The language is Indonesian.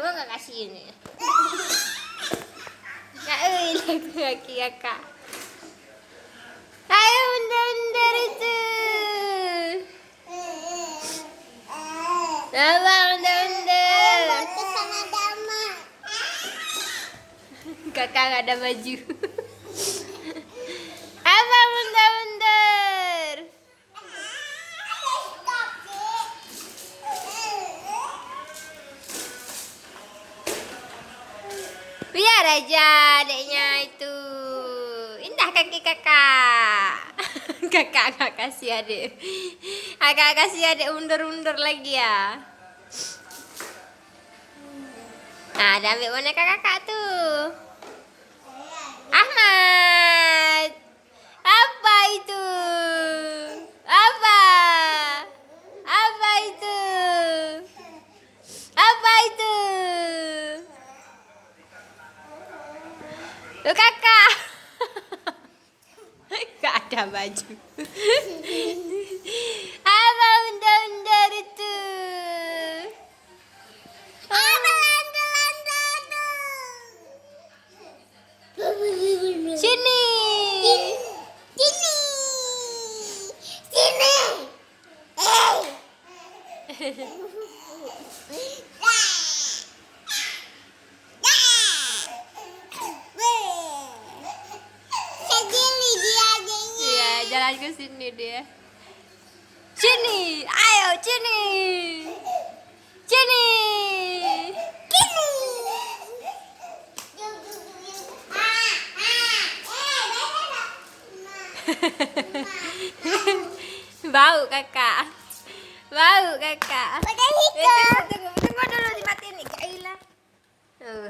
mau nggak kasih ini? Nggak, lagu kaki kakak. Ayo undar-undar itu. Apa undar-undar? Sama Dama. Kakak nggak ada baju. Apa undar-undar? Biar aja adeknya itu. Indah kaki kakak. Kakak nggak kasih adek. Kakak kasih adek undur-undur lagi ya. Nah, ada ambil boneka kakak tuh. Ahmad. Apa itu? Apa? Apa itu? Apa itu? Tuh kakak. Gak ada baju. Apa undar-undar itu? Sini. Iya, jalan ke sini dia. Sini, ayo sini. Sini. Bau kakak. Bau kakak.